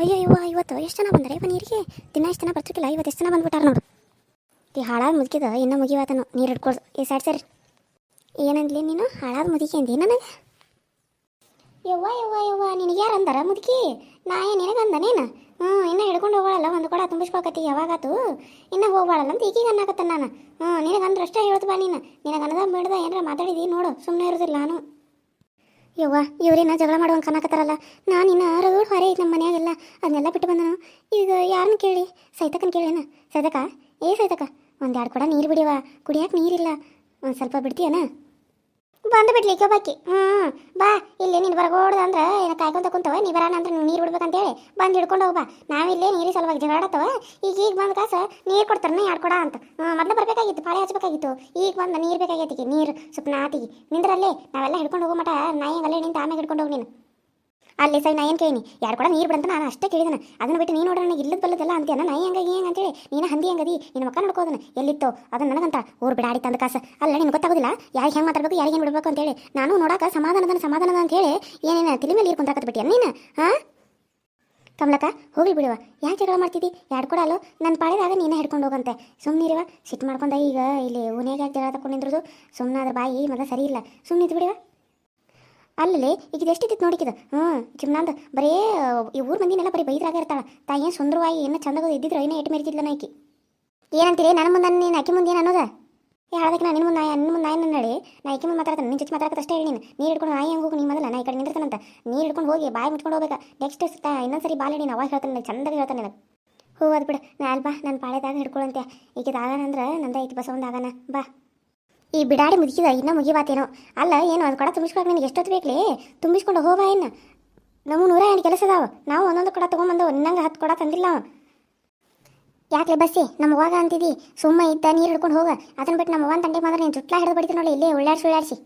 ಅಯ್ಯೋ ಇವತ್ತು ಎಷ್ಟು ಜನ ಬಂದರೆ ನೀರಿಗೆ ದಿನ ಎಷ್ಟು ಜನ ಬರ್ತಿರ್ಕಿಲ್ಲ, ಇವತ್ತು ಎಷ್ಟು ಜನ ಬಂದ್ಬಿಟ್ಟಾರ ನೋಡು. ಈ ಹಾಳಾದ ಮುದುಕಿದ ಇನ್ನೂ ಮುಗಿವಾತನು ನೀರು ಹಿಡ್ಕೊಳ್ದು ಈ ಸೈಡ್ ಏನಂದ್ಲಿ ನೀನು ಹಾಳಾದ ಮುದುಕಿ ಅಂದಿ ನನಗೆ. ಯವ್ವ ನಿನಗೆ ಯಾರು ಅಂದಾರ ಮುದುಕಿ? ನಾ ಏನು ನಿನಗಂದ ನೀನು? ಇನ್ನೂ ಹಿಡ್ಕೊಂಡು ಹೋಗೋಳಲ್ಲ, ಒಂದು ಕೊಡ ತುಂಬಿಸ್ಕೊಕತ್ತಿ ಯಾವಾಗಾತು ಇನ್ನೂ ಹೋಗ್ಬಾಳಲ್ಲ ಅಂತ ಈಗೀಗ ಅನ್ನಕತ್ತ ನಾನು. ನಿನಗಂದ್ರೆ ಅಷ್ಟೇ ಹೇಳ್ತು ಬಾ ನೀನು. ನಿನಗನ್ನದ ಬಿಡ್ದ ಏನಾರ ಮಾತಾಡಿದಿ ನೋಡು, ಸುಮ್ಮನೆ ಇರೋದಿಲ್ಲ ನಾನು. ಯವ್ವ ಇವ್ರೇನ ಜಗಳ ಮಾಡುವಂಗೆ ಕನ್ನಕತ್ತಾರಲ್ಲ, ನಾನು ಇನ್ನು ರಗಡ್ ಹೊರೆ ಐತೆ ನಮ್ಮ ಮನೆಯಾಗೆಲ್ಲ, ಅದನ್ನೆಲ್ಲ ಬಿಟ್ಟು ಬಂದನು. ಈಗ ಯಾರನ್ನ ಕೇಳಿ? ಸೈತಕ್ಕನ ಕೇಳೇನ? ಸೈತಕ್ಕ ಸೈತಕ್ಕ ಒಂದೆರಡು ಕೊಡ ನೀರು ಬಿಡಿವ, ಕುಡಿಯಾಕೆ ನೀರಿಲ್ಲ, ಒಂದು ಸ್ವಲ್ಪ ಬಿಡ್ತೀಯನ? ಬಂದು ಬಿಡ್ಲಿಕ್ಕೆ ಬಾಕಿ ಬಾ ಇಲ್ಲೇ ನೀನು ಬರಗೋಡ್ದು ಅಂದ್ರೆ ಏನೋ ಕಾಯ್ಕೊಂತ ಕುಂತವ, ನೀ ಬರಾನ ಅಂದ್ರೆ ನೀರು ಬಿಡ್ಬೇಕಂತೇಳಿ ಬಂದು ಹಿಡ್ಕೊಂಡು ಹೋಗ್ಬಾ. ನಾವಿಲ್ಲೇ ನೀರು ಸಲುವಾಗಿ ಜಗಳಾಡತ್ತವ, ಈಗ ಬಂದು ಕಾಸ ನೀರು ಕೊಡ್ತಾರನ ಎರಡು ಕೊಡ ಅಂತ. ಮೊದಲು ಬರಬೇಕಾಗಿತ್ತು, ಪಾಳೆ ಹಚ್ಬೇಕಾಗಿತ್ತು, ಈಗ ಬಂದು ನೀರು ಬೇಕಾಗೈತಿಗೆ, ನೀರು ಸ್ವಲ್ಪ ನಾತಿಗೆ ನಿಂದ್ರಲ್ಲೇ ನಾವೆಲ್ಲ ಹಿಡ್ಕೊಂಡು ಹೋಗೋ ಮಟ ನಾಯಿ ಅಲ್ಲೇ ನಿಂತು ಆಮೇಲೆ ಹಿಡ್ಕೊಂಡು ಹೋಗಿ ನೀನು. ಅಲ್ಲಿ ಸೈ ನಾ ಏನು ಕೇಳಿನಿ, ಎರಡು ಕೂಡ ನೀರು ಬಿಡಂತ ನಾನು ಅಷ್ಟೇ ಕೇಳಿದನ. ಅದನ್ನ ಬಿಟ್ಟು ನೀನು ನೋಡ್ರೆ ನನಗೆ ಇಲ್ಲದ ಬಲ್ಲದಲ್ಲ ಅಂತೀಯ, ನಾಯಿ ಹಂಗಾಗಿ ಹೆಂಗೆ ಅಂತೇಳಿ ನೀನು ಹಂದಿ ಹಂಗದಿ, ನಿನ್ನ ಮಕ್ಕ ನೋಡ್ಕೋದನ್ನ ಎಲ್ಲಿತ್ತೋ ಅದನ್ನ ನನಗಂತ ಊರು ಬಿಡಾಡಿ ತಂದ ಕಾಸು ಅಲ್ಲ. ನಿನ್ಗೆ ಗೊತ್ತಾಗೋದಿಲ್ಲ ಯಾರಿಗೆ ಹೆಂಗೆ ಮಾತಾಡಬೇಕು, ಯಾರಿಗೆ ಏನು ಬಿಡಬೇಕು ಅಂತೇಳಿ. ನಾನು ನೋಡೋಕೆ ಸಮಾಧಾನದ ಅಂತೇಳಿ ಏನೇನು ತಲೆ ಮೇಲೆ ನೀರು ಕುಂತಾಕತ್ ಬಿಟ್ಟಿಯ ನೀನು? ಕಮಲಕ್ಕ ಹೋಗಿ ಬಿಡುವ, ಯಾಕೆ ಜಗಳ ಮಾಡ್ತಿದ್ದಿ? ಎರಡು ಕೂಡ ಅಲ್ಲೋ ನನ್ನ ಪಾಳಿದಾಗ ನೀನೇ ಹಿಡ್ಕೊಂಡು ಹೋಗಂತೆ. ಸುಮ್ಮನಿರುವ, ಸಿಟ್ಟು ಮಾಡ್ಕೊಂಡ ಈಗ ಇಲ್ಲಿ ಓನ್ಯಾಗ ಯಾಕೆ ಜಗಳ ತಗೊಂಡು ನಿಂದ್ರದು? ಸುಮ್ಮನೆ ಅದ್ರ ಬಾಯಿ ಮೊದಲು ಸರಿ ಇಲ್ಲ, ಸುಮ್ಮನಿದ್ದು ಬಿಡುವ. ಅಲ್ಲೇ ಈಗ ಎಷ್ಟಿತ್ತು ನೋಡಿಕಿದ ಚಿಮ್ನಂದು ಬರೀ ಈ ಊರು ಮಂದಿನೆಲ್ಲ ಬರೀ ಬೈದ್ರಾಗ ಇರ್ತಾಳ. ತಾಯಿ ಏನು ಸುಂದರವಾಗಿ ಏನು ಚಂದಾಗ ಇದ್ದಿದ್ರು ಏನೋ ಎಟ್ಟು ಮೇರಿತಿದ್ಲ ನಾಕಿ. ಏನಂತೀರಿ ನನ್ನ ಮುಂದೆ ನೀನು ಅಕ್ಕಿ ಮುಂದೆ ಏನು ಅನ್ನೋದ? ಹೇಳೋದಕ್ಕೆ ನಾನು ನಿನ್ನ ಮುಂದೆ ನಾಯಿ ನಡಿ, ನಾ ಅಕ್ಕಿ ಮುಂದೆ ಮಾತಾಡ್ತಾನೆ, ನಿನ್ನ ಜೊತೆ ಮಾತಾಡ್ತಾ ಅಷ್ಟೇ ಹೇಳಿ. ನೀನು ಹಿಡ್ಕೊಂಡು ನಾಯಿ ಹಂಗೆ ಹೋಗಿ, ನೀ ಮೊದಲ ನಾ ಈ ಕಡೆ ನಿಂದಿರ್ತಾನಂತ, ನೀರು ಹಿಡ್ಕೊಂಡು ಹೋಗಿ ಬಾಯಿ ಮುಚ್ಕೊಂಡು ಹೋಗ್ಬೇಕು. ನೆಕ್ಸ್ಟ್ ಇನ್ನೊಂದ್ಸರಿ ಬಾಲ್ ನೀನು ಅವಾಗ ಹೇಳ್ತಾನೆ, ಚಂದಾಗ ಹೇಳ್ತಾನೆ ನನಗೆ. ಅದು ಬಿಡು, ನಾ ಅಲ್ಬಾ ನನ್ನ ಪಾಳೆದಾಗ ಹಿಡ್ಕೊಳ್ಳಂತೆ. ಈಗ ಆಗಾನಂದ್ರೆ ನಂದ ಐತಿ ಬಸ ಒಂದು ಆಗಾನ ಬಾ. ಈ ಬಿಡಾಡಿ ಮುದುಕಿದ ಇನ್ನೂ ಮುಗಿವಾತೇನೋ ಅಲ್ಲ. ಏನು ಅದು ಕೊಡ ತುಂಬಿಸ್ಕೊಳಕ್ಕೆ ನಿನಗೆ ಎಷ್ಟೊತ್ತು ಬೇಕಲಿ? ತುಂಬಿಸ್ಕೊಂಡು ಹೋಗ ಇನ್ನು. ನಮ್ಮ 108 ಕೆಲಸ ಅದಾವ, ನಾವು ಒಂದೊಂದು ಕೊಡ ತೊಗೊಂಬಂದವು, ನಿನ್ನಂಗೆ 10 ಕೊಡ ತಂದಿಲ್ಲ ನಾವು. ಯಾಕೆ ಬಸ್ಸಿ ನಮ್ಮ ಹೋಗ ಅಂತಿದ್ದಿ? ಸುಮ್ಮ ಇದ್ದ ನೀರು ಹಿಡ್ಕೊಂಡು ಹೋಗ. ಅದನ್ನ ಬಿಟ್ಟು ನಮ್ಮ ತಂಡೆ ಮಾತ್ರ ನೀನು ಚುಟ್ಲಾ ಹಿಡಿದು ಬಡಿತೀನಿ ನೋಡಿ, ಇಲ್ಲೇ ಉಳ್ಳಾಡ್ಸಿ.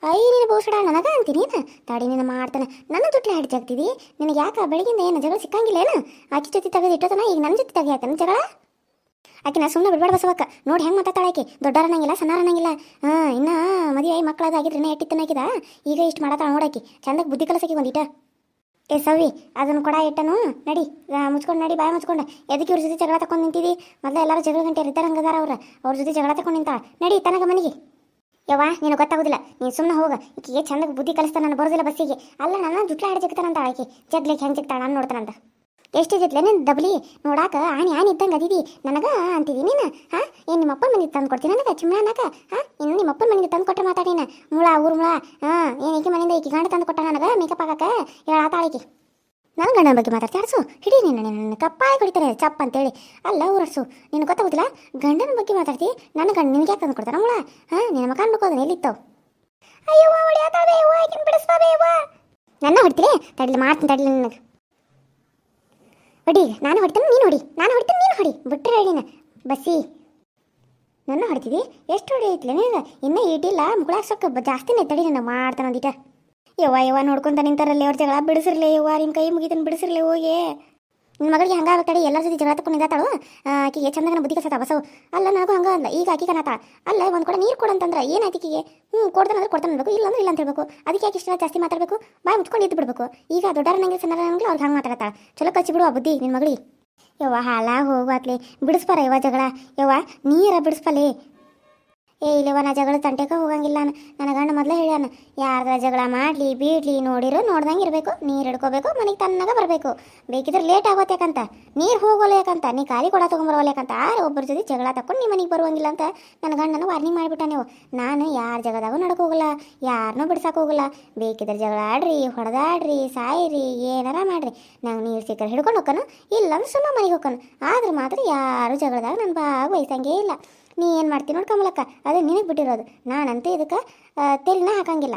ನೀನು ಬೋಸಡ ನನಗ ಅಂತೀನಿ ನೀನು. ತಾಡಿ ನೀನು ಮಾಡ್ತಾನೆ, ನನ್ನ ಜುಟ್ಲ ಹಿಡ್ಚಾಗ್ತಿದ್ದಿ. ನಿನಗೆ ಯಾಕೆ ಬೆಳಗಿಂದ ಏನು ಜಗಳ ಸಿಕ್ಕಂಗಿಲ್ಲ ಏನು? ಆಕಿ ಜೊತೆ ತೆಗೆದು ಇಟ್ಟೋತನ, ಈಗ ನನ್ನ ಜೊತೆ ತೆಗಿಯಾತನ ಜಗಳ? ಆಕೆ ನಾ ಸುಮ್ಮನೆ ಬಿಡ್ಬೇಡ ಬಸವಕ್ಕ. ನೋಡಿ ಹೆಂಗೆ ಮಾತಾಡ್ತಾಳೆ ಆಕೆ, ದೊಡ್ಡರನ್ನಂಗಿಲ್ಲ ಸಣ್ಣರನ್ನಂಗಿಲ್ಲ. ಇನ್ನು ಮದುವೆ ಮಕ್ಕಳದಾಗಿದ್ರೆ ಇನ್ನೂ ಎಟ್ಟಿತ್ತನಾಕಿದ, ಈಗ ಇಷ್ಟು ಮಾಡತ್ತಾಳ ನೋಡಾಕಿ. ಚಂದಕ್ಕೆ ಬುದ್ಧಿ ಕಲಸಕ್ಕೆ ಒಂದಿಟ. ಸವಿ ಅದನ್ನು ಕೊಡ ಇಟ್ಟನು ನಡಿ, ಮುಚ್ಕೊಂಡು ನಡಿ, ಬಾಯಿ ಮುಚ್ಕೊಂಡು. ಎದಕ್ಕೆ ಇವ್ರ ಜೊತೆ ಜಗಳ ತಕೊಂಡು ನಿಂತಿದ್ದಿ? ಮೊದಲು ಎಲ್ಲರೂ ಜಗಳ ಗಂಟೆ ಇರ್ತಾರೆ ಹಂಗದಾರ ಅವ್ರ ಜೊತೆ ಜಗಳ ತಕೊಂಡು ನಿಂತಾಳ. ನಡಿ ತನಗ ಮನೆಗೆ. ಯವ್ವ ನೀನು ಗೊತ್ತಾಗೋದಿಲ್ಲ, ನೀನು ಸುಮ್ಮನೆ ಹೋಗ. ಈಕೆಗೆ ಚಂದಕ್ಕೆ ಬುದ್ಧಿ ಕಲಿಸ್ತಾನೆ, ನಾನು ಬರೋದಿಲ್ಲ ಬಸ್ಸಿಗೆ. ಅಲ್ಲ ನನ್ನ ಜುಟ್ಲ ಹಿಡಿ ಸಿಗ್ತಾನಂತ ಆಕೆ, ಜಗ್ಲಿಕ್ಕೆ ಹೆಂಗೆ ಸಿಗ್ತಾಳ ನಾನು ನೋಡ್ತಾನಂತ. ಎಷ್ಟು ಜಿತ್ಲೆ ನೀನು ದಬ್ಲಿ ನೋಡಾಕ ಆಣಿ ಇದ್ದಂಗೆ ಅದಿದಿ ನನಗೆ ಅಂತಿದಿ ನೀನು. ಏನು ನಿಮ್ಮಪ್ಪನ ಮನೆಗೆ ತಂದು ಕೊಡ್ತೀನಿ ನನಗೆ ಚಿಮ್ಮೆ ಅನ್ನಕ? ಇನ್ನು ನಿಮ್ಮಪ್ಪನ ಮನೆಗೆ ತಂದು ಕೊಟ್ಟರೆ ಮಾತಾಡಿನ ಮುಳ ಊರು ಮುಳ. ಏನು ಈಕೆ ಮನೆಯಿಂದ ಈಕೆ ಗಂಡ ತಂದು ಕೊಟ್ಟ ನನಗೆ ಮೇಕಪ್ ಆಗಕ್ಕೆ ಹೇಳಾತಾಳಿಕೆ. ನನ್ನ ಗಂಡನ ಬಗ್ಗೆ ಮಾತಾಡ್ತಿ ಅರಸು ಹಿಡಿ ನಿನ್ನ ಕಪ್ಪಾಯಿ ಹೊಡಿತಾರೆ ಚಪ್ಪ ಅಂತೇಳಿ. ಅಲ್ಲ ಊರಸು ನಿನಗೆ ಗೊತ್ತಾಗೋದಿಲ್ಲ, ಗಂಡನ ಬಗ್ಗೆ ಮಾತಾಡ್ತಿ. ನನ್ನ ಗಂಡ ನಿನಗೆ ಯಾಕೆ ತಂದು ಕೊಡ್ತಾರ ಮುಳ? ನಿನ್ನ ಮಕ್ಕ ಅನ್ಕೋದನ್ನ ಎಲ್ಲಿತ್ತವು? ಅಯ್ಯವ್ವ ಹೊಡಿಯಾತಾವೆ ಆಕಿನ ಬಿಡಿಸ್ತಾವೆ ಯವ್ವ. ನನ್ನ ಹೊಡ್ತೀನಿ ತಡ್ಲಿ, ಮಾಡ್ತೀನಿ ತಡ್ಲಿ ನಿನಗೆ. ಹೊಡಿ, ನಾನು ಹೊಡಿತೇನೆ ನೀನು ಹೊಡಿ, ನಾನು ಹೊಡಿತೇನೆ ನೀನು ಹೊಡಿ, ಬಿಟ್ಟರೆ ಹೇಳಿನ ಬಸ್ಸಿ. ನನ್ನ ಹೊಡಿತಿದ್ದಿ? ಎಷ್ಟು ಹೊಡಿ ಐತ್ಲೆ ನೀನು? ಇನ್ನೂ ಇಟ್ಟಿಲ್ಲ ಮುಗುಳಾಕ್ಸೋಕೆ ಜಾಸ್ತಿನೇ ತಡಿ ನಾನು ಮಾಡ್ತಾನೆ ಒಂದಿಟ. ಯವ್ವ ನೋಡ್ಕೊಂತ ನಿಂತಾರಲ್ಲಿ ಅವ್ರ ಜಗಳ ಬಿಡಿಸಿರ್ಲಿ ಯವ್ವ, ನಿಮ್ಮ ಕೈ ಮುಗಿತಾನೆ ಬಿಡಿಸಿರ್ಲಿ ಹೋಗಿ. ನಿನ್ನ ಮಗಳಿಗೆ ಹಂಗೆ ತಡಿ, ಎಲ್ಲರ ಜೊತೆ ಜಗಳ ತಕೊಂಡು ನಿಂತಾಳು. ಆಕಿಗೆ ಚಂದನ ಬುದ್ಧಿ ಕಸತ ಬಸವು. ಅಲ್ಲ ನನಗೂ ಹಂಗೆ ಅಂದ, ಈಗ ಆಕಿ ಕನತಾಳ. ಅಲ್ಲ ಒಂದು ಕೂಡ ನೀರು ಕೊಡಂತಂದ್ರೆ ಏನಾಯ್ತು ಆಕಿಗೆ? ಕೊಡ್ತಾನಂದ್ರೆ ಕೊಡ್ತಾನೆ ಅನ್ಬೇಕು, ಇಲ್ಲ ಅಂದ್ರೆ ಇಲ್ಲ ಅಂತ ಹೇಳ್ಬೇಕು. ಅದಕ್ಕೆ ಯಾಕೆ ಇಷ್ಟ ಜಾಸ್ತಿ ಮಾತಾಡಬೇಕು? ಬಾಯಿ ಮುಚ್ಕೊಂಡು ಇದ್ದು ಬಿಡ್ಬೇಕು. ಈಗ ದೊಡ್ಡರನಂಗೆ ಸಣ್ಣರಂಗೆ ಅವ್ರಿಗೆ ಹಂಗೆ ಮಾತಾಡತ್ತಾಳ. ಚಲೋ ಕಚ್ಚಿ ಬಿಡುವ ಬುದ್ಧಿ ನಿನ್ನ ಮಗಳಿಗೆ. ಯವ್ವ ಹಾಲ ಹೋಗ್ವಾತ್ಲಿ, ಬಿಡಿಸ್ಪಾರ ಯವ್ವ ಜಗಳ. ಯವ್ವ ನೀರ ಬಿಡಿಸ್ಪಲಿ. ಇಲ್ಲವ ನಾ ಜಗಳ ತಂಟೆಗೆ ಹೋಗಂಗಿಲ್ಲ. ನನ್ನ ಗಂಡ ಮೊದಲೇ ಹೇಳ್ಯಾನ, ಯಾರ್ದಾರ ಜಗಳ ಮಾಡಲಿ ಬೀಡ್ಲಿ ನೋಡಿರೋ ನೋಡ್ದಂಗೆ ಇರಬೇಕು, ನೀರು ಹಿಡ್ಕೋಬೇಕು, ಮನೆಗೆ ತನ್ನಾಗ ಬರಬೇಕು. ಬೇಕಿದ್ರೆ ಲೇಟ್ ಆಗೋತ್ತೆ ಯಾಕಂತ, ನೀರು ಹೋಗೋಲ್ಲ ಯಾಕಂತ, ನೀ ಖಾಲಿ ಕೊಡ ತೊಗೊಂಬರೋಲ್ಲ ಯಾಕಂತ. ಒಬ್ಬರ ಜೊತೆ ಜಗಳ ತಕೊಂಡು ನೀ ಮನೆಗೆ ಬರುವಂಗಿಲ್ಲ ಅಂತ ನನ್ನ ಗಂಡನ ವಾರ್ನಿಂಗ್ ಮಾಡಿಬಿಟ್ಟ. ನೀವು ನಾನು ಯಾರ ಜಗದಾಗೂ ನಡ್ಕೋಗಲ್ಲ, ಯಾರನ್ನೂ ಬಿಡ್ಸಕ್ಕೆ ಹೋಗಲ್ಲ. ಬೇಕಿದ್ರೆ ಜಗಳ ಆಡ್ರಿ, ಹೊಡೆದಾಡ್ರಿ, ಸಾಯಿರಿ, ಏನಾರ ಮಾಡ್ರಿ, ನಂಗೆ ನೀರು ಸಿಕ್ಕರೆ ಹಿಡ್ಕೊಂಡು ಹೋಗ್ಕನು, ಇಲ್ಲಂದ್ರೆ ಸುಮ್ಮ ಮನೆಗೆ ಹೋಗ್ಕನು. ಆದ್ರೆ ಮಾತ್ರ ಯಾರು ಜಗಳದಾಗ ನನ್ನ ಭಾಗವಹಿಸಂಗೇ ಇಲ್ಲ. ನೀ ಏನು ಮಾಡ್ತೀನಿ ನೋಡಿ ಕಮಲಕ್ಕ, ಅದು ನಿನಗೆ ಬಿಟ್ಟಿರೋದು. ನಾನಂತೂ ಇದಕ್ಕೆ ತೆಲಿನ ಹಾಕಂಗಿಲ್ಲ.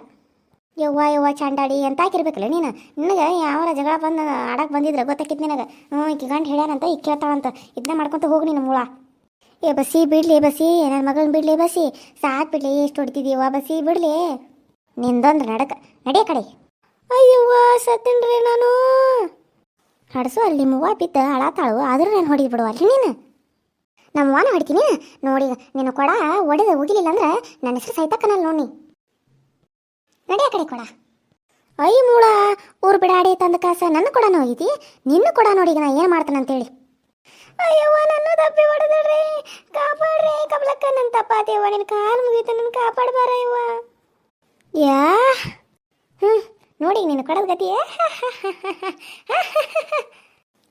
ಯವ್ವ ಚಾಂಡಾಡಿ ಅಂತ ಹಾಕಿರ್ಬೇಕಲ್ಲ ನೀನು. ನಿನಗೆ ಯಾವ ಜಗಳ ಬಂದು ಆಡಕ್ಕೆ ಬಂದಿದ್ರೆ ಗೊತ್ತಾಕಿತ್ತು ನಿನಗೆ. ಈಕೆ ಗಂಡು ಹೇಳ್ಯಾನಂತ ಈಗ ಕೇಳ್ತಾಳಂತ, ಇದನ್ನ ಮಾಡ್ಕೊತ ಹೋಗಿ ನಿನ್ನ ಮೂಳ. ಬಸ್ಸಿ ಬಿಡ್ಲಿ ಬಸ್ಸಿ, ನನ್ನ ಮಗಳನ್ನ ಬಿಡ್ಲಿ ಬಸ್ಸಿ, ಸಾಕು ಬಿಡ್ಲಿ, ಎಷ್ಟು ಹೊಡಿತಿದ್ದೀವ ಬಸ್ಸಿ ಬಿಡ್ಲಿ. ನಿಂದೊಂದು ನಡಿಯ ಕಡೆ. ಅಯ್ಯವ್ವ ಸತ್ತೇನ್ರಿ ನಾನು. ಹಡ್ಸು ಅಲ್ಲಿ ಮೂವ ಬಿದ್ದು ಹಾಳಾತಾಳು, ಆದರೂ ನಾನು ಹೊಡಿದು ಬಿಡುವ ಅಲ್ಲಿ ನೀನು. ನಮ್ಮ ವಾನ ಹೊಡಿತೀನಿ ನೋಡಿ. ನೀನು ಕೊಡ ಒಡೆದು ಹೋಗಿಲಿಲ್ಲ ಅಂದ್ರೆ ನನ್ನ ಹೆಸರು ಸೈತಕ್ಕನಲ್ಲಿ ನೋಡಿ. ನಡಿಯ ಕಡೆ ಕೊಡ. ಐ ಮೂಳ ಊರು ಬಿಡಾಡಿ ತಂದ ಕಾಸ ನನ್ನ ಕೂಡ ಹೋಗಿತಿ ನಿನ್ನ ಕೂಡ ನೋಡಿ ಈಗ ನಾ ಏನು ಮಾಡ್ತಾನೆ ಅಂತೇಳಿ. ಅಯ್ಯವ್ವ ನನ್ನ ತಪ್ಪಿ ಹೊಡೆದ್ರಿ ಕಾಪಾಡ್ರಿ ಕಮಲಕ್ಕ, ನನ್ನ ತಪ್ಪಾದೇವ, ನಿನ್ನ ಕಾಲು ಮುಗೀತು, ನನ್ನ ಕಾಪಾಡ್ಬಾರ ಇವ್ವ. ಯಾ ನೋಡಿ ನೀನು ಕಡದ ಗತಿ.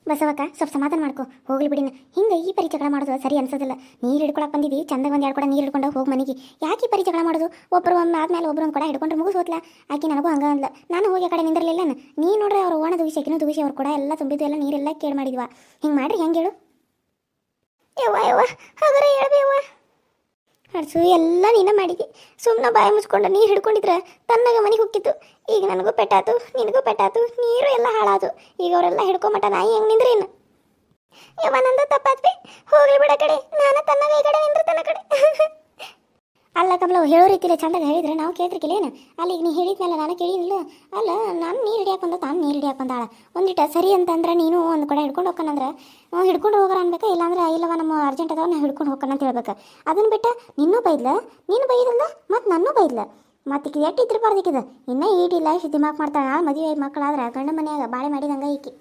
ಬಸವಕ್ಕ ಸ್ವಲ್ಪ ಸಮಾಧಾನ ಮಾಡ್ಕೊ, ಹೋಗ್ಲಿ ಬಿಡಿನ. ಹಿಂಗೆ ಈ ಪರಿ ಜಗಳ ಮಾಡೋದು ಸರಿ ಅನ್ಸೋದಿಲ್ಲ. ನೀರು ಹಿಡ್ಕೊಳಕ್ಕೆ ಬಂದಿದ್ದಿ, ಚಂದಾಗ ಒಂದು 2 ಕೊಡ ನೀರು ಹಿಡ್ಕೊಂಡು ಹೋಗಿ ಮನೆಗೆ. ಯಾಕೆ ಈ ಪರಿ ಜಗಳ ಮಾಡೋದು? ಒಬ್ಬರು ಒಮ್ಮೆ ಆದ್ಮೇಲೆ ಒಬ್ಬರು ಒಂದು ಕೊಡ ಹಿಡ್ಕೊಂಡ್ರೆ ಮುಗಿಸ್ ಹೋತ್ಲ. ಆಕೆ ನನಗೂ ಹಂಗ ಅಂದ್ಲ. ನಾನು ಹೋಗಿ ಆ ಕಡೆ ನಿಂದಿರಲಿಲ್ಲ. ನೀ ನೋಡ್ರೆ ಅವ್ರು ಓಣ ದುಗಿಸಿ ಅಕಿನೂ ದುಗಿಸಿ ಅವ್ರ ಕೊಡ ಎಲ್ಲ ತುಂಬಿದ್ದು ಎಲ್ಲ ನೀರೆಲ್ಲ ಕೇಳಿ ಮಾಡಿದ್ವಾ. ಹಿಂಗೆ ಮಾಡ್ರಿ ಹೆಂಗೆ ಹೇಳು? ಯವ್ವ ಯವ್ವ ಹಾಗಾರೆ ಹೇಳ್ಬೇವ್ವ. ಅಡ್ಸು ಎಲ್ಲ ನೀನ ಮಾಡಿದ್ದಿ. ಸುಮ್ಮನೆ ಬಾಯಿ ಮುಚ್ಕೊಂಡು ನೀರು ಹಿಡ್ಕೊಂಡಿದ್ರೆ ತನ್ನಾಗ ಮನೆಗೆ ಹೋಗಿತ್ತು. ಈಗ ನನಗೂ ಪೆಟ್ಟಾತು, ನಿನಗೂ ಪೆಟ್ಟಾತು, ನೀರು ಎಲ್ಲ ಹಾಳಾದು. ಈಗ ಅವರೆಲ್ಲ ಹಿಡ್ಕೊಂಬಟ ನಾಯಿ ಹೆಂಗೆ ನಿಂದ್ರೇನು? ಯವ್ವ ನಂದು ತಪ್ಪಾತ್ವಿ, ಹೋಗ್ಲಿ ಬಿಡ ಕಡೆ. ನಾನು ತನ್ನಾಗ ಈ ಕಡೆ ನಿಂದ್ರೆ ತನ್ನ ಕಡೆ. ಅಲ್ಲ ಕಮಲ, ಹೇಳೋ ರೀತಿಯಲ್ಲಿ ಚಂದಾಗ ಹೇಳಿದ್ರೆ ನಾವು ಕೇಳ್ತಿರ್ಕಿಲ್ಲೇನು? ಅಲ್ಲಿ ಈಗ ನೀ ಹೇಳಿದ್ಮೇಲೆ ನಾನು ಕೇಳಿದಿಲ್ಲ. ಅಲ್ಲ ನಾನು ನೀರು ಹಿಡಿಯಾಕೆ ಬಂದ, ತಾನು ನೀರು ಹಿಡಿಯಾಕೆ ಬಂದಾಳ. ಒಂದಿಟ ಸರಿ ಅಂತಂದ್ರೆ ನೀನು ಒಂದು ಕಡೆ ಹಿಡ್ಕೊಂಡು ಹೋಗ್ಕನಂದ್ರೆ ಹಿಡ್ಕೊಂಡು ಹೋಗೋರ ಅನ್ಬೇಕಾ? ಇಲ್ಲಾಂದ್ರೆ ಇಲ್ಲವ ನಮ್ಮ ಅರ್ಜೆಂಟ್ ಅದಾವ, ನಾ ಹಿಡ್ಕೊಂಡು ಹೋಗ್ಕನ ಅಂತ ಹೇಳ್ಬೇಕು. ಅದನ್ನು ಬಿಟ್ಟು ನಿನ್ನೂ ಬೈದ್ಲ, ನೀನು ಬೈದಲ್ಲ ಮತ್ತು ನನ್ನೂ ಬೈದ್ಲ. ಮತ್ತು ಈಗ ಎಷ್ಟು ಇದ್ರಬಾರ್ದಿಕ್ಕಿದ. ಇನ್ನೂ ಈಡಿಲ್ಲ ಇಷ್ಟು ದಿಮಾಕ್ ಮಾಡ್ತಾಳೆ. ನಾಳೆ ಮದುವೆ ಮಕ್ಕಳಾದ್ರೆ ಗಂಡ ಮನೆಯಾಗ ಬಾಳೆ ಮಾಡಿದಂಗೆ ಈಕಿ.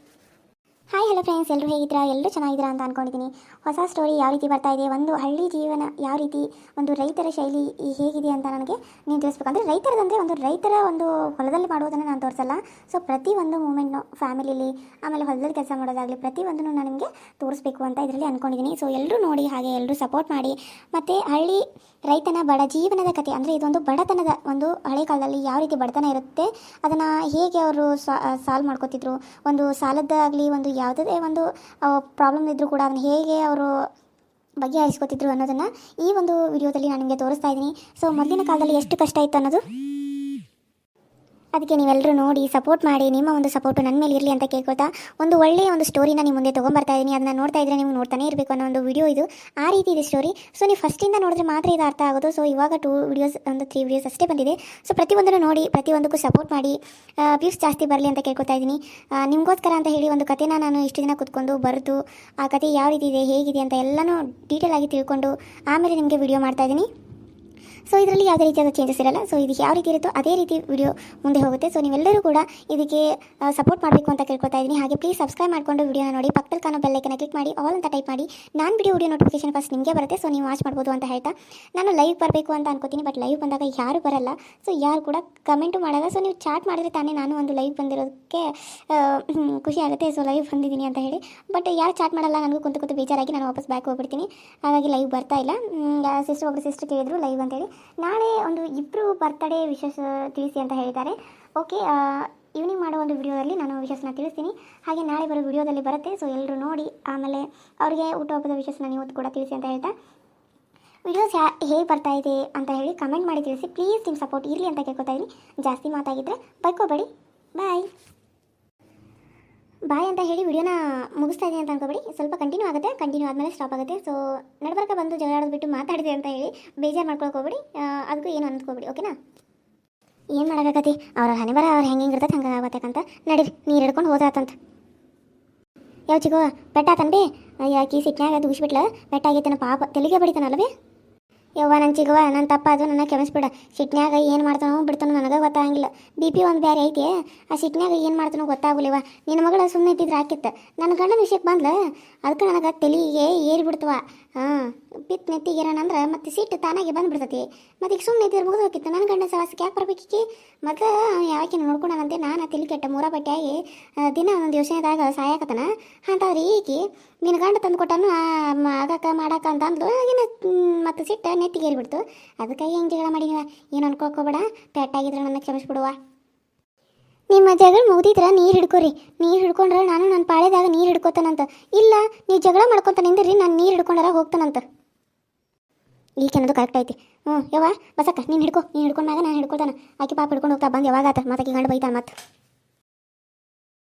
ಹಾಯ್ ಹಲೋ ಫ್ರೆಂಡ್ಸ್, ಎಲ್ಲರೂ ಹೇಗಿದ್ದೀರಾ? ಎಲ್ಲರೂ ಚೆನ್ನಾಗಿದ್ದೀರಾ ಅಂತ ಅಂದ್ಕೊಂಡಿದ್ದೀನಿ. ಹೊಸ ಸ್ಟೋರಿ ಯಾವ ರೀತಿ ಬರ್ತಾ ಇದೆ, ಒಂದು ಹಳ್ಳಿ ಜೀವನ ಯಾವ ರೀತಿ, ಒಂದು ರೈತರ ಶೈಲಿ ಹೇಗಿದೆ ಅಂತ ನನಗೆ ನೀವು ತಿಳಿಸ್ಬೇಕಂದ್ರೆ, ರೈತರದಂದರೆ ಒಂದು ರೈತರ ಒಂದು ಹೊಲದಲ್ಲಿ ಮಾಡುವುದನ್ನು ನಾನು ತೋರಿಸಲ್ಲ. ಸೊ ಪ್ರತಿಯೊಂದು ಮೂಮೆಂಟ್ನು ಫ್ಯಾಮಿಲಿಲಿ, ಆಮೇಲೆ ಹೊಲದಲ್ಲಿ ಕೆಲಸ ಮಾಡೋದಾಗಲಿ ಪ್ರತಿಯೊಂದನ್ನು ನಾನು ನಿಮಗೆ ತೋರಿಸ್ಬೇಕು ಅಂತ ಇದರಲ್ಲಿ ಅಂದ್ಕೊಂಡಿದ್ದೀನಿ. ಸೊ ಎಲ್ಲರೂ ನೋಡಿ, ಹಾಗೆ ಎಲ್ಲರೂ ಸಪೋರ್ಟ್ ಮಾಡಿ. ಮತ್ತು ಹಳ್ಳಿ ರೈತನ ಬಡ ಜೀವನದ ಕಥೆ, ಅಂದರೆ ಇದೊಂದು ಬಡತನದ ಒಂದು ಹಳೆ ಕಾಲದಲ್ಲಿ ಯಾವ ರೀತಿ ಬಡತನ ಇರುತ್ತೆ, ಅದನ್ನು ಹೇಗೆ ಅವರು ಸಾಲ್ವ್ ಮಾಡ್ಕೋತಿದ್ರು, ಒಂದು ಸಾಲದ್ದಾಗಲಿ ಒಂದು ಯಾವುದೇ ಒಂದು ಪ್ರಾಬ್ಲಮ್ ಇದ್ದರೂ ಕೂಡ ಅದನ್ನು ಹೇಗೆ ಅವರು ಬಗೆಹರಿಸ್ಕೋತಿದ್ರು ಅನ್ನೋದನ್ನು ಈ ಒಂದು ವಿಡಿಯೋದಲ್ಲಿ ನಾನು ನಿಮಗೆ ತೋರಿಸ್ತಾ ಇದ್ದೀನಿ. ಸೊ ಮೊದಲಿನ ಕಾಲದಲ್ಲಿ ಎಷ್ಟು ಕಷ್ಟ ಇತ್ತು ಅನ್ನೋದು, ಅದಕ್ಕೆ ನೀವೆಲ್ಲರೂ ನೋಡಿ ಸಪೋರ್ಟ್ ಮಾಡಿ. ನಿಮ್ಮ ಒಂದು ಸಪೋರ್ಟು ನನ್ನ ಮೇಲೆ ಇರಲಿ ಅಂತ ಕೇಳ್ಕೊತಾ ಒಂದು ಒಳ್ಳೆಯ ಒಂದು ಸ್ಟೋರಿನ ನಿಮ್ಮ ಮುಂದೆ ತೊಗೊಂಬರ್ತಾ ಇದ್ದೀನಿ. ಅದನ್ನು ನೋಡ್ತಾ ಇದ್ದರೆ ನೀವು ನೋಡ್ತಾನೆ ಇರಬೇಕು ಅನ್ನೋ ಒಂದು ವಿಡಿಯೋ ಇದು. ಆ ರೀತಿ ಇದೆ ಸ್ಟೋರಿ. ಸೊ ನೀವು ಫಸ್ಟಿಂದ ನೋಡಿದ್ರೆ ಮಾತ್ರ ಇದು ಅರ್ಥ ಆಗೋದು. ಸೊ ಇವಾಗ 2 ವಿಡಿಯೋಸ್, ಒಂದು 3 ವಿಡಿಯೋಸ್ ಅಷ್ಟೇ ಬಂದಿದೆ. ಸೊ ಪ್ರತಿಯೊಂದನ್ನು ನೋಡಿ, ಪ್ರತಿಯೊಂದಕ್ಕೂ ಸಪೋರ್ಟ್ ಮಾಡಿ, ವ್ಯೂಸ್ ಜಾಸ್ತಿ ಬರಲಿ ಅಂತ ಕೇಳ್ಕೊತಾ ಇದ್ದೀನಿ. ನಿಮಗೋಸ್ಕರ ಅಂತ ಹೇಳಿ ಒಂದು ಕಥೆನ ನಾನು ಇಷ್ಟು ದಿನ ಕೂತ್ಕೊಂಡು ಬರೆದು ಆ ಕಥೆ ಯಾವ ರೀತಿ ಇದೆ, ಹೇಗಿದೆ ಅಂತ ಎಲ್ಲನೂ ಡೀಟೇಲ್ ಆಗಿ ತಿಳ್ಕೊಂಡು ಆಮೇಲೆ ನಿಮಗೆ ವಿಡಿಯೋ ಮಾಡ್ತಾ ಇದ್ದೀನಿ. ಸೊ ಇದರಲ್ಲಿ ಯಾವುದೇ ರೀತಿಯಾದ ಚೇಂಜಸ್ ಇರಲ್ಲ. ಸೊ ಇದಕ್ಕೆ ಯಾವ ರೀತಿ ಇರುತ್ತೋ ಅದೇ ರೀತಿ ವಿಡಿಯೋ ಮುಂದೆ ಹೋಗುತ್ತೆ. ಸೊ ನೀವೆಲ್ಲರೂ ಕೂಡ ಇದಕ್ಕೆ ಸಪೋರ್ಟ್ ಮಾಡಬೇಕು ಅಂತ ಕೇಳ್ಕೊತಾ ಇದ್ದೀನಿ. ಹಾಗೆ ಪ್ಲೀಸ್ ಸಬ್ಸ್ಕ್ರೈಬ್ ಮಾಡಿಕೊಂಡು ವಿಡಿಯೋನ ನೋಡಿ, ಪಕ್ಕದಲ್ಲಿ ಕಾಣೋ ಬೆಲ್ ಐಕನ್ನ ಕ್ಲಿಕ್ ಮಾಡಿ ಆಲ್ ಅಂತ ಟೈಪ್ ಮಾಡಿ. ನಾನು ವಿಡಿಯೋ ನೋಟಿಫಿಕೇಶನ್ ಫಸ್ಟ್ ನಿಮಗೆ ಬರುತ್ತೆ. ಸೊ ನೀವು ವಾಚ್ ಮಾಡ್ಬೋದು ಅಂತ ಹೇಳ್ತಾ ನಾನು ಲೈವ್ ಬರಬೇಕು ಅಂತ ಅನ್ಕೋತೀನಿ. ಬಟ್ ಲೈವ್ ಬಂದಾಗ ಯಾರು ಬರಲ್ಲ. ಸೊ ಯಾರು ಕೂಡ ಕಮೆಂಟು ಮಾಡಲ್ಲ. ಸೊ ನೀವು ಚಾಟ್ ಮಾಡಿದ್ರೆ ತಾನೇ ನಾನು ಒಂದು ಲೈವ್ ಬಂದಿರೋದಕ್ಕೆ ಖುಷಿ ಆಗುತ್ತೆ. ಸೊ ಲೈವ್ ಬಂದಿದ್ದೀನಿ ಅಂತ ಹೇಳಿ. ಬಟ್ ಯಾರು ಚಾಟ್ ಮಾಡಲ್ಲ, ನನಗೂ ಕುಂತು ಬೇಜಾರಾಗಿ ನಾನು ವಾಪಸ್ ಬ್ಯಾಕ್ ಹೋಗ್ಬಿಡ್ತೀನಿ. ಹಾಗಾಗಿ ಲೈವ್ ಬರ್ತಾ ಇಲ್ಲ. ಒಬ್ಬರು ಸಿಸ್ಟರ್ ಕೇಳಿದ್ರು ಲೈವ್ ಅಂತೇಳಿ. ನಾಳೆ ಒಂದು 2 ಬರ್ತ್ಡೇ ವಿಶೇಷ ತಿಳಿಸಿ ಅಂತ ಹೇಳಿದ್ದಾರೆ. ಓಕೆ, ಈವ್ನಿಂಗ್ ಮಾಡೋ ಒಂದು ವಿಡಿಯೋದಲ್ಲಿ ನಾನು ವಿಶೇಷನ ತಿಳಿಸ್ತೀನಿ. ಹಾಗೆ ನಾಳೆ ಬರೋ ವಿಡಿಯೋದಲ್ಲಿ ಬರುತ್ತೆ. ಸೊ ಎಲ್ಲರೂ ನೋಡಿ, ಆಮೇಲೆ ಅವರಿಗೆ ಹುಟ್ಟುಹಬ್ಬದ ವಿಶೇಷನ ನೀವು ಕೂಡ ತಿಳಿಸಿ ಅಂತ ಹೇಳ್ತಾ ವಿಡಿಯೋಸ್ ಹೇಗೆ ಬರ್ತಾ ಇದೆ ಅಂತ ಹೇಳಿ ಕಮೆಂಟ್ ಮಾಡಿ ತಿಳಿಸಿ. ಪ್ಲೀಸ್ ನಿಮ್ಮ ಸಪೋರ್ಟ್ ಇರಲಿ ಅಂತ ಕೇಳ್ಕೊತಾ ಇದ್ದೀನಿ. ಜಾಸ್ತಿ ಮಾತಾಗಿದ್ದರೆ ಬೈಕೋಬೇಡಿ. ಬಾಯ್ ಅಂತ ಹೇಳಿ ವಿಡಿಯೋನ ಮುಗಿಸ್ತಾ ಇದ್ದೀನಿ ಅಂತ ಅನ್ಕೋಬೇಡಿ. ಸ್ವಲ್ಪ ಕಂಟಿನ್ಯೂ ಆಗುತ್ತೆ, ಕಂಟಿನ್ಯೂ ಆದಮೇಲೆ ಸ್ಟಾಪ್ ಆಗುತ್ತೆ. ಸೊ ನಡ್ಬರ್ಕ ಬಂದು ಜಗಳಾಡೋದು ಬಿಟ್ಟು ಮಾತಾಡಿದೆ ಅಂತ ಹೇಳಿ ಬೇಜಾರು ಮಾಡ್ಕೊಳಕ್ಕೆ ಹೋಗ್ಬೇಡಿ. ಅದಕ್ಕೂ ಏನು ಅಂದ್ಕೋಬೇಡಿ, ಓಕೆನಾ? ಏನು ಮಾಡೋಕ್ಕಾಗತ್ತೆ, ಅವ್ರ ಹಣೆ ಬರ ಅವ್ರು ಹೆಂಗೆ ಇರ್ತದೆ ಹಂಗೆ ಆಗತ್ತಕ್ಕಂತ. ನಡೀರಿ, ನೀರು ಹಿಡ್ಕೊಂಡು ಹೋದ್ರಾತಂತ. ಯಾವ ಚಿಗೋ ಪೆಟ್ಟಾತನ್ಬೇ? ಯಾಕೆ ಸಿಟ್ನ್ಯಾಗ ದೂಸಿಬಿಟ್ಲ, ಪೆಟ್ಟಾಗೈತನ ಪಾಪ, ತೆಲಿಗೆ ಬಡಿತಾನಲ್ಲವೇ? ಯವ್ವ ನನ್ನ ಚಿಗವ, ನನ್ನ ತಪ್ಪಾದು, ನನ್ನ ಕ್ಷಮಿಸ್ಬಿಡ. ಸಿಟ್ನ್ಯಾಗ ಏನು ಮಾಡ್ತಾನೋ ಬಿಡ್ತಾನೋ ನನಗೆ ಗೊತ್ತಾಗಂಗಿಲ್ಲ. BP ಒಂದು ಬೇರೆ ಐತಿ, ಆ ಸಿಟ್ನ್ಯಾಗ ಏನು ಮಾಡ್ತಾನೋ ಗೊತ್ತಾಗಲಿವ. ನಿನ್ನ ಮಗಳ ಸುಮ್ಮನೆ ಇದ್ದಿದ್ರೆ ಹಾಕಿತ್ತು. ನನ್ನ ಗಂಡನ ವಿಷಯಕ್ಕೆ ಬಂದ್ಲ, ಅದಕ್ಕೆ ನನಗೆ ತಲೆಗೆ ಏರಿಬಿಡ್ತವ. ಪಿತ್ ನೆತ್ತಿಗೇರಂದ್ರೆ ಮತ್ತೆ ಸಿಟ್ಟು ತಾನಾಗೆ ಬಂದುಬಿಡ್ತತಿ. ಮತ್ತು ಈಗ ಸುಮ್ಮನೆ ಇದ್ದಿದ್ರೆ ಮುಗಿದು ಹೋಗಿತ್ತು. ನನ್ನ ಗಂಡ ಸವಾಸಕ್ಕೆ ಯಾಕೆ ಬರ್ಬೇಕಿ? ಮತ್ತು ಯಾಕೆ ನೋಡ್ಕೊಂಡಂತೆ ನಾನು ತಲೆ ಕೆಟ್ಟ 3 ಬಟ್ಟೆಯಾಗಿ ದಿನ ಒಂದೊಂದು ಯೋಚನೆದಾಗ ಸಾಯಕತನ. ಅಂತಾದ್ರೆ ಈಕಿ ನಿನ್ನ ಗಂಡ ತಂದು ಕೊಟ್ಟನು ಆಗಕ್ಕ ಮಾಡಕ್ಕ ಅಂತ ಅಂದ್ಲು. ಏನು ಮತ್ತು ಸಿಟ್ಟು ನೆತ್ತಿಗೆ ಏರಿಬಿಡ್ತು. ಅದಕ್ಕಾಗಿ ಹೆಂಗೆ ಜಗಳ ಮಾಡಿನವ. ಏನು ಅನ್ಕೊಳ್ಕೋಬೇಡ, ಪೆಟ್ಟಾಗಿದ್ರೆ ನನ್ನ ಕ್ಷಮಿಸ್ಬಿಡುವ. ನಿಮ್ಮ ಜಗಳ ಮುಗಿದಿದ್ರೆ ನೀರು ಹಿಡ್ಕೊರಿ. ನೀರು ಹಿಡ್ಕೊಂಡ್ರೆ ನಾನು ನನ್ನ ಪಾಳೆದಾಗ ನೀರು ಹಿಡ್ಕೊತಾನಂತ. ಇಲ್ಲ ನೀವು ಜಗಳ ಮಾಡ್ಕೊತ ನಿಂದಿರಿ, ನಾನು ನೀರು ಹಿಡ್ಕೊಂಡಾರ ಹೋಗ್ತಾನಂತ. ಈಗ ಅನ್ನೋದು ಕರೆಕ್ಟ್ ಐತಿ. ಯವ್ವ ಬಸಕ್ಕ ನೀನು ಹಿಡ್ಕೊಂಡಾಗ ನಾನು ಹಿಡ್ಕೊಳ್ತಾನೆ. ಆಕೆ ಪಾಪ ಹಿಡ್ಕೊಂಡು ಹೋಗ್ತಾ ಬಂದು ಯಾವಾಗ ಆತ ಮತ್ತೆ ಗಂಡು ಬೈತಾನೆ ಮತ್ತೆ.